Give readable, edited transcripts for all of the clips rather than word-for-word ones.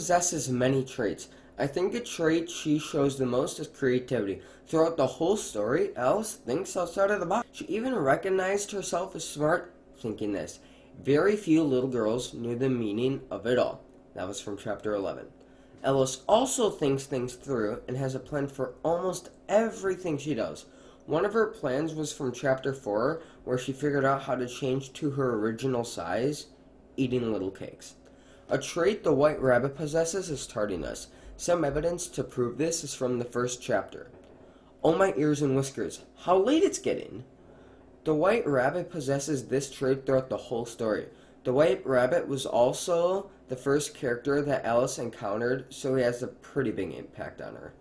possesses many traits. I think the trait she shows the most is creativity. Throughout the whole story, Alice thinks outside of the box. She even recognized herself as smart, thinking this. Very few little girls knew the meaning of it all. That was from chapter 11. Alice also thinks things through and has a plan for almost everything she does. One of her plans was from chapter 4, where she figured out how to change to her original size, eating little cakes. A trait the White Rabbit possesses is tardiness. Some evidence to prove this is from the first chapter. Oh my ears and whiskers, how late it's getting! The White Rabbit possesses this trait throughout the whole story. The White Rabbit was also the first character that Alice encountered, so he has a pretty big impact on her.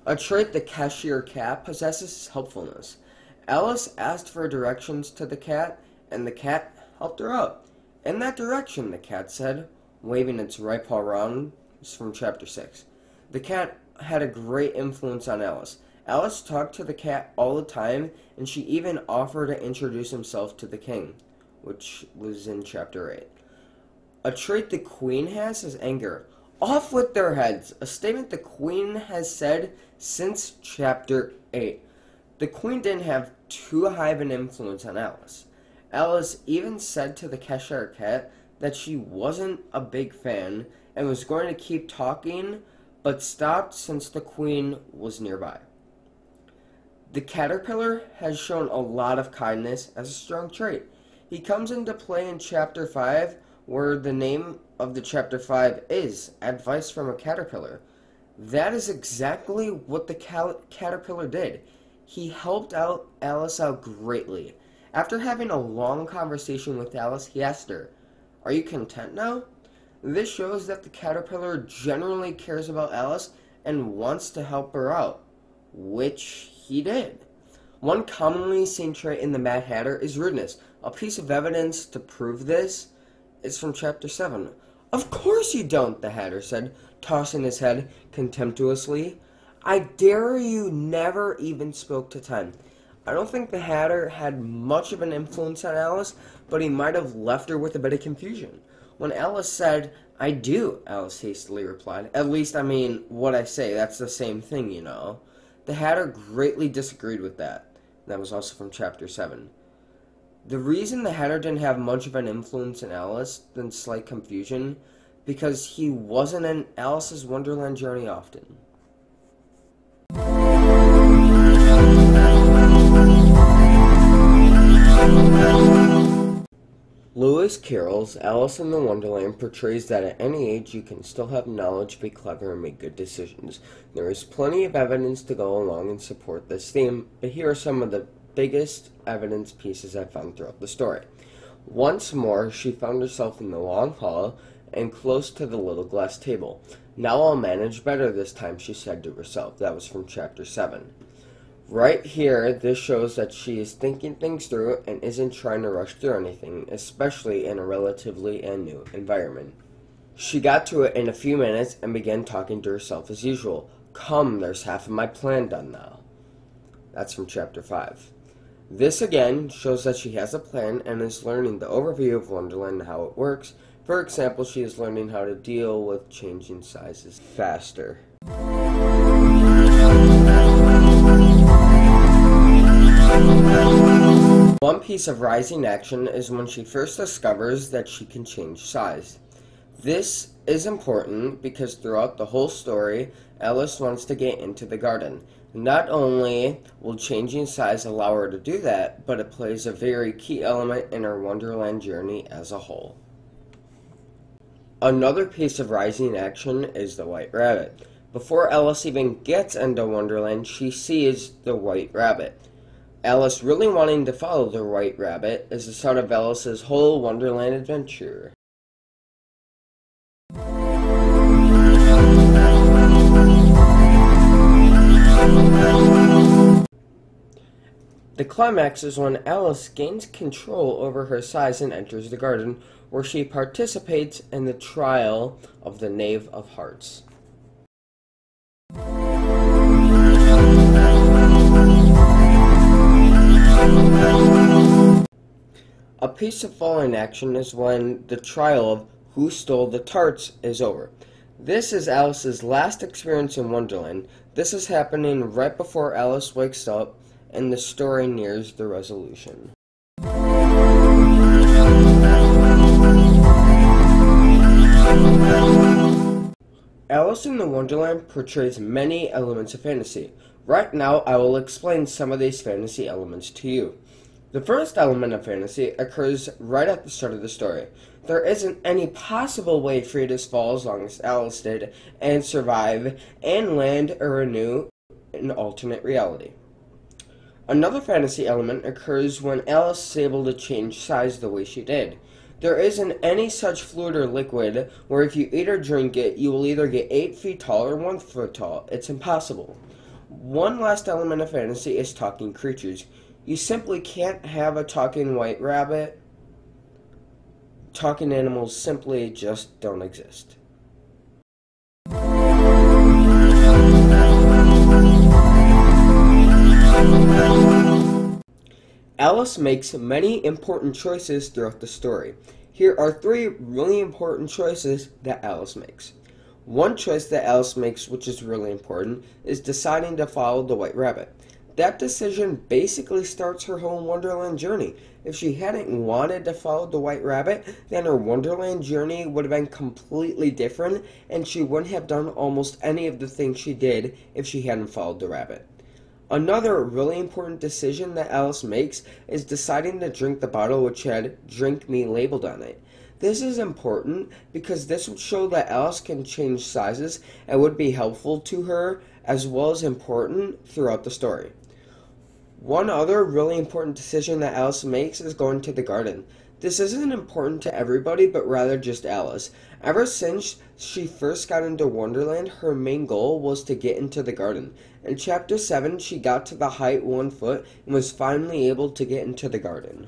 A trait the Cashier Cat possesses is helpfulness. Alice asked for directions to the cat, and the cat helped her out. In that direction, the cat said, waving its right paw around. It's from chapter 6. The cat had a great influence on Alice. Alice talked to the cat all the time, and she even offered to introduce himself to the king, which was in chapter 8. A trait the Queen has is anger. Off with their heads, a statement the Queen has said since chapter 8. The Queen didn't have too high of an influence on Alice. Alice even said to the Cheshire Cat that she wasn't a big fan and was going to keep talking, but stopped since the Queen was nearby. The Caterpillar has shown a lot of kindness as a strong trait. He comes into play in chapter 5, where the name of the chapter 5 is Advice from a Caterpillar. That is exactly what the Caterpillar did. He helped out Alice out greatly. After having a long conversation with Alice, he asked her, "Are you content now?" This shows that the Caterpillar generally cares about Alice and wants to help her out, which he did. One commonly seen trait in the Mad Hatter is rudeness. A piece of evidence to prove this is from chapter 7. "Of course you don't," the Hatter said, tossing his head contemptuously. "I dare you never even spoke to 10. I don't think the Hatter had much of an influence on Alice, but he might have left her with a bit of confusion. When Alice said, "I do," Alice hastily replied. "At least, I mean, what I say, that's the same thing, you know." The Hatter greatly disagreed with that. That was also from chapter 7. The reason the Hatter didn't have much of an influence in Alice than slight confusion, because he wasn't in Alice's Wonderland journey often. Lewis Carroll's Alice in the Wonderland portrays that at any age you can still have knowledge, be clever, and make good decisions. There is plenty of evidence to go along and support this theme, but here are some of the biggest evidence pieces I found throughout the story. Once more, she found herself in the long hall and close to the little glass table. "Now I'll manage better this time," she said to herself. That was from chapter 7. Right here, this shows that she is thinking things through and isn't trying to rush through anything, especially in a relatively new environment. She got to it in a few minutes and began talking to herself as usual. "Come, there's half of my plan done now." That's from chapter 5. This again shows that she has a plan and is learning the overview of Wonderland and how it works. For example, she is learning how to deal with changing sizes faster. One piece of rising action is when she first discovers that she can change size. This is important because throughout the whole story, Alice wants to get into the garden. Not only will changing size allow her to do that, but it plays a very key element in her Wonderland journey as a whole. Another piece of rising action is the White Rabbit. Before Alice even gets into Wonderland, she sees the White Rabbit. Alice really wanting to follow the White Rabbit is the start of Alice's whole Wonderland adventure. The climax is when Alice gains control over her size and enters the garden, where she participates in the trial of the Knave of Hearts. A piece of falling action is when the trial of who stole the tarts is over. This is Alice's last experience in Wonderland. This is happening right before Alice wakes up and the story nears the resolution. Alice in the Wonderland portrays many elements of fantasy. Right now, I will explain some of these fantasy elements to you. The first element of fantasy occurs right at the start of the story. There isn't any possible way for you to fall as long as Alice did and survive and land or renew an alternate reality. Another fantasy element occurs when Alice is able to change size the way she did. There isn't any such fluid or liquid where if you eat or drink it, you will either get 8 feet tall or 1 foot tall. It's impossible. One last element of fantasy is talking creatures. You simply can't have a talking white rabbit. Talking animals simply just don't exist. Alice makes many important choices throughout the story. Here are 3 really important choices that Alice makes. One choice that Alice makes, which is really important, is deciding to follow the White Rabbit. That decision basically starts her whole Wonderland journey. If she hadn't wanted to follow the White Rabbit, then her Wonderland journey would have been completely different, and she wouldn't have done almost any of the things she did if she hadn't followed the rabbit. Another really important decision that Alice makes is deciding to drink the bottle which had "Drink Me" labeled on it. This is important because this would show that Alice can change sizes and would be helpful to her as well as important throughout the story. One other really important decision that Alice makes is going to the garden. This isn't important to everybody, but rather just Alice. Ever since she first got into Wonderland, her main goal was to get into the garden. In Chapter 7, she got to the height 1 foot and was finally able to get into the garden.